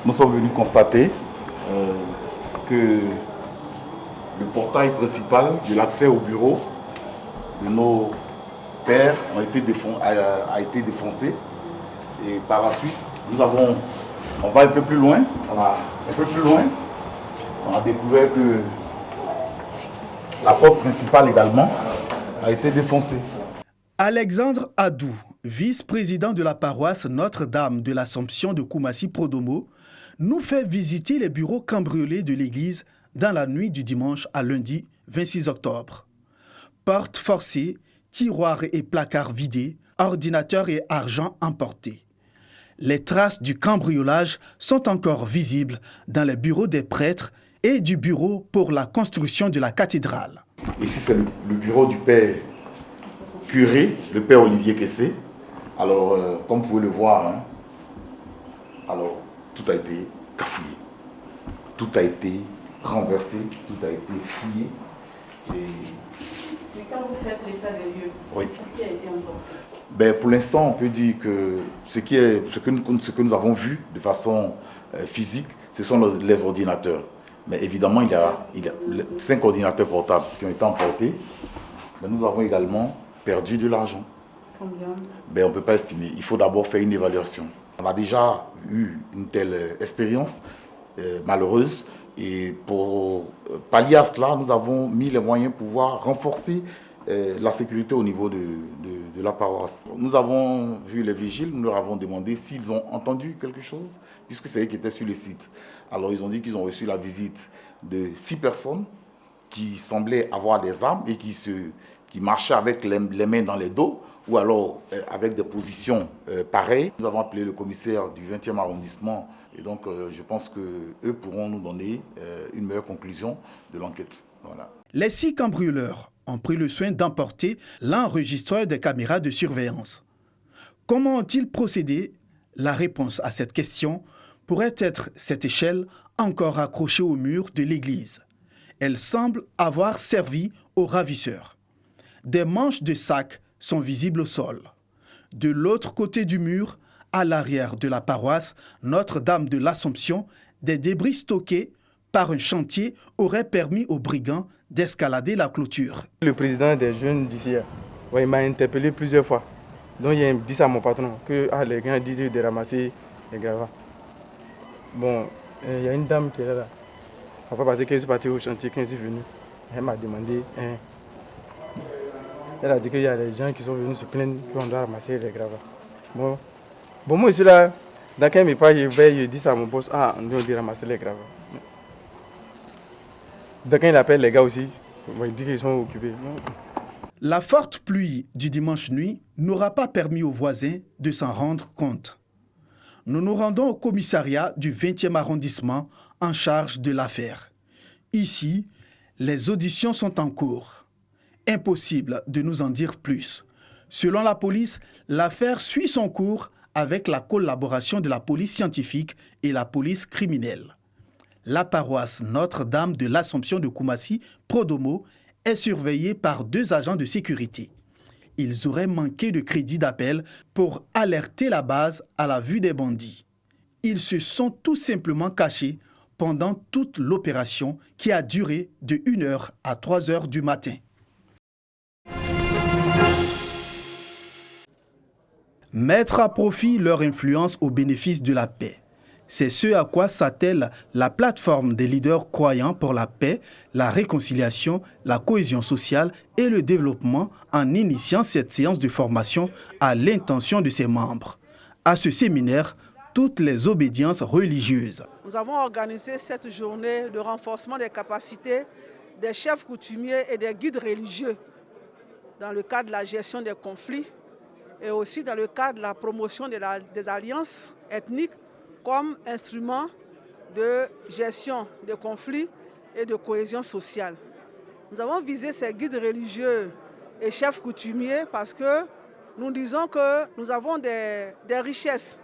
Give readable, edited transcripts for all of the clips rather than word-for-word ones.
Nous sommes venus constater que le portail principal de l'accès au bureau de nos pères a été défoncé. Et par la suite, on va un peu plus loin. On a découvert que la porte principale également a été défoncée. Alexandre Adou, vice-président de la paroisse Notre-Dame de l'Assomption de Koumassi-Prodomo, nous fait visiter les bureaux cambriolés de l'église dans la nuit du dimanche à lundi 26 octobre. Portes forcées, tiroirs et placards vidés, ordinateurs et argent emportés. Les traces du cambriolage sont encore visibles dans les bureaux des prêtres et du bureau pour la construction de la cathédrale. Ici, c'est le bureau du père curé, le père Olivier Kessé. Alors, comme vous pouvez le voir, alors, tout a été cafouillé. Tout a été renversé, tout a été fouillé. Mais quand vous faites l'état des lieux, qu'est-ce qui a été emporté? Pour l'instant, on peut dire que ce que nous avons vu de façon physique, ce sont les ordinateurs. Mais évidemment, il y a 5 ordinateurs portables qui ont été emportés. Mais nous avons également perdu de l'argent. Combien? On ne peut pas estimer. Il faut d'abord faire une évaluation. On a déjà eu une telle expérience malheureuse. Et pour pallier à cela, nous avons mis les moyens pour pouvoir renforcer la sécurité au niveau de la paroisse. Nous avons vu les vigiles, nous leur avons demandé s'ils ont entendu quelque chose, puisque c'est eux qui étaient sur le site. Alors ils ont dit qu'ils ont reçu la visite de 6 personnes qui semblaient avoir des armes et qui marchaient avec les mains dans les dos, ou alors avec des positions pareilles. Nous avons appelé le commissaire du 20e arrondissement, et donc je pense qu'eux pourront nous donner une meilleure conclusion de l'enquête. Voilà. Les 6 cambrioleurs ont pris le soin d'emporter l'enregistreur des caméras de surveillance. Comment ont-ils procédé? La réponse à cette question pourrait être cette échelle encore accrochée au mur de l'église. Elle semble avoir servi aux ravisseurs. Des manches de sacs sont visibles au sol. De l'autre côté du mur, à l'arrière de la paroisse Notre-Dame de l'Assomption, des débris stockés par un chantier auraient permis aux brigands d'escalader la clôture. Le président des jeunes d'ici, il m'a interpellé plusieurs fois. Donc il a dit à mon patron que les gars disent de ramasser les gravats. Bon, il y a une dame qui est là. Après, parce que je suis parti au chantier, quand je suis venu, elle m'a demandé. Elle a dit qu'il y a des gens qui sont venus se plaindre qu'on doit ramasser les gravats. Bon, moi je suis là. Dans 15 minutes, je dis à mon boss, on doit ramasser les gravats. Donc quand il appelle les gars aussi, il dit qu'ils sont occupés. La forte pluie du dimanche nuit n'aura pas permis aux voisins de s'en rendre compte. Nous nous rendons au commissariat du 20e arrondissement en charge de l'affaire. Ici, les auditions sont en cours. Impossible de nous en dire plus. Selon la police, l'affaire suit son cours avec la collaboration de la police scientifique et la police criminelle. La paroisse Notre-Dame de l'Assomption de Koumassi-Prodomo est surveillée par 2 agents de sécurité. Ils auraient manqué de crédit d'appel pour alerter la base à la vue des bandits. Ils se sont tout simplement cachés pendant toute l'opération qui a duré de 1h à 3h du matin. Mettre à profit leur influence au bénéfice de la paix. C'est ce à quoi s'attelle la plateforme des leaders croyants pour la paix, la réconciliation, la cohésion sociale et le développement en initiant cette séance de formation à l'intention de ses membres. À ce séminaire, toutes les obédiences religieuses. Nous avons organisé cette journée de renforcement des capacités des chefs coutumiers et des guides religieux dans le cadre de la gestion des conflits et aussi dans le cadre de la promotion des alliances ethniques comme instrument de gestion des conflits et de cohésion sociale. Nous avons visé ces guides religieux et chefs coutumiers parce que nous disons que nous avons des richesses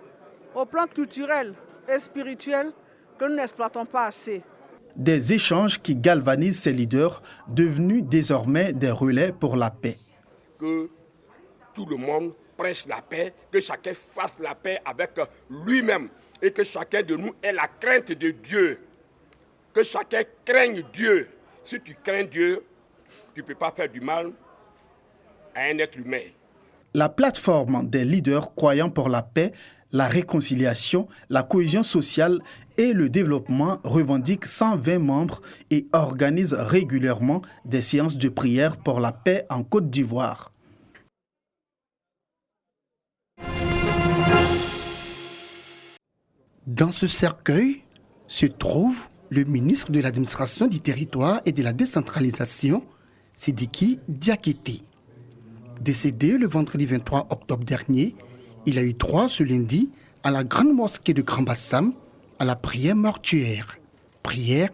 au plan culturel et spirituel que nous n'exploitons pas assez. Des échanges qui galvanisent ces leaders devenus désormais des relais pour la paix. Que tout le monde prêche la paix, que chacun fasse la paix avec lui-même. et que chacun de nous ait la crainte de Dieu. Que chacun craigne Dieu. Si tu crains Dieu, tu ne peux pas faire du mal à un être humain. La plateforme des leaders croyant pour la paix, la réconciliation, la cohésion sociale et le développement revendique 120 membres et organise régulièrement des séances de prière pour la paix en Côte d'Ivoire. Dans ce cercueil se trouve le ministre de l'Administration du Territoire et de la Décentralisation, Sidiki Diakité. Décédé le vendredi 23 octobre dernier, il a eu droit ce lundi à la grande mosquée de Grand Bassam à la prière mortuaire. Prière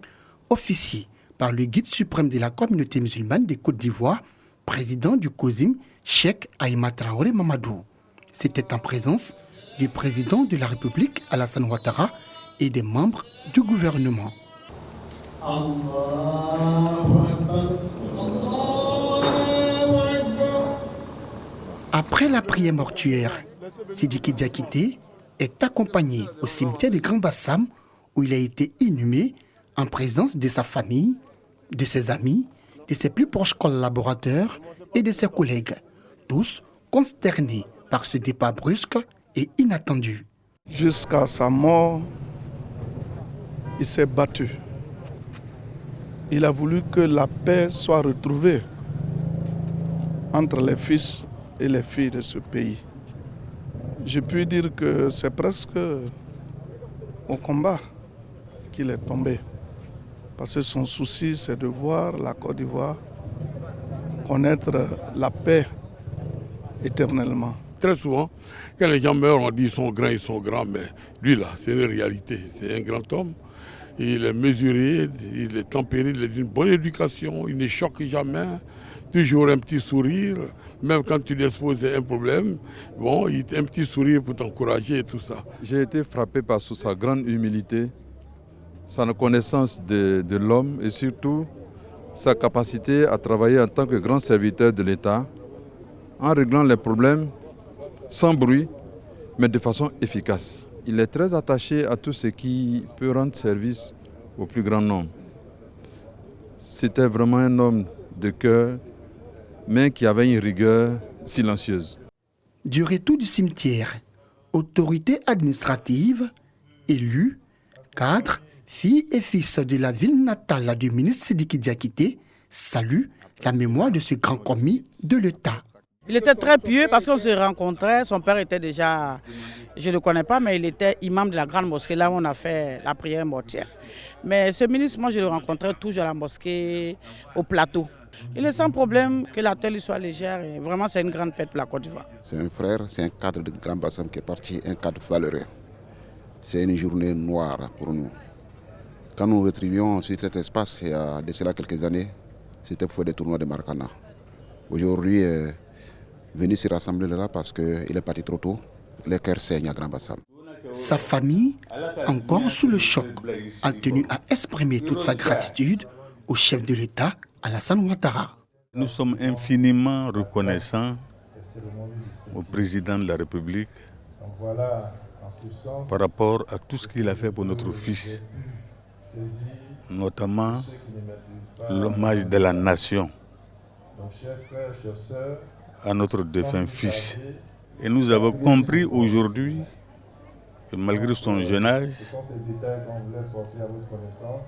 officiée par le guide suprême de la communauté musulmane des Côte d'Ivoire, président du COSIM, Cheikh Aïma Traoré Mamadou. C'était en présence du président de la République, Alassane Ouattara, et des membres du gouvernement. Après la prière mortuaire, Sidiki Diakité est accompagné au cimetière de Grand Bassam où il a été inhumé en présence de sa famille, de ses amis, de ses plus proches collaborateurs et de ses collègues, tous consternés par ce départ brusque et inattendu. Jusqu'à sa mort, il s'est battu. Il a voulu que la paix soit retrouvée entre les fils et les filles de ce pays. Je puis dire que c'est presque au combat qu'il est tombé. Parce que son souci, c'est de voir la Côte d'Ivoire connaître la paix éternellement. Très souvent, quand les gens meurent, on dit ils sont grands, mais lui là, c'est une réalité. C'est un grand homme. Il est mesuré, il est tempéré, il a une bonne éducation, il ne choque jamais. Toujours un petit sourire, même quand tu lui exposes un problème, bon, il a un petit sourire pour t'encourager et tout ça. J'ai été frappé par sa grande humilité, sa connaissance de l'homme et surtout sa capacité à travailler en tant que grand serviteur de l'État en réglant les problèmes sans bruit, mais de façon efficace. Il est très attaché à tout ce qui peut rendre service au plus grand nombre. C'était vraiment un homme de cœur, mais qui avait une rigueur silencieuse. Du retour du cimetière, autorités administratives, élus, cadres, filles et fils de la ville natale du ministre Sidiki Diakité saluent la mémoire de ce grand commis de l'État. Il était très pieux parce qu'on se rencontrait. Son père était déjà, je ne le connais pas, mais il était imam de la grande mosquée, là où on a fait la prière mortuaire. Mais ce ministre, moi je le rencontrais toujours à la mosquée, au plateau. Il est sans problème que la terre lui soit légère et vraiment c'est une grande fête pour la Côte d'Ivoire. C'est un frère, c'est un cadre de Grand Bassam qui est parti, un cadre valeureux. C'est une journée noire pour nous. Quand nous retrivions sur cet espace, il y a de cela quelques années, c'était pour des tournois de Maracana. Aujourd'hui, venir se rassembler là parce qu'il est parti trop tôt, les cœurs saignent à Grand Bassam. Sa famille, encore sous le choc, a tenu à exprimer toute sa gratitude au chef de l'État, Alassane Ouattara. Nous sommes infiniment reconnaissants au président de la République par rapport à tout ce qu'il a fait pour notre fils, notamment l'hommage de la nation à notre défunt fils. Et nous avons compris aujourd'hui que malgré son jeune âge,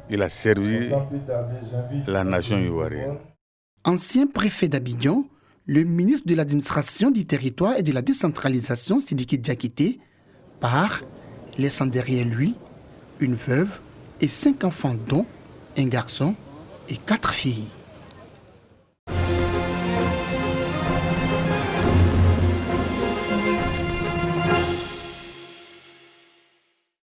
il a servi la nation ivoirienne. Ancien préfet d'Abidjan, le ministre de l'Administration du Territoire et de la Décentralisation, Sidiki Diakité, part, laissant derrière lui une veuve et 5 enfants, dont un garçon et 4 filles.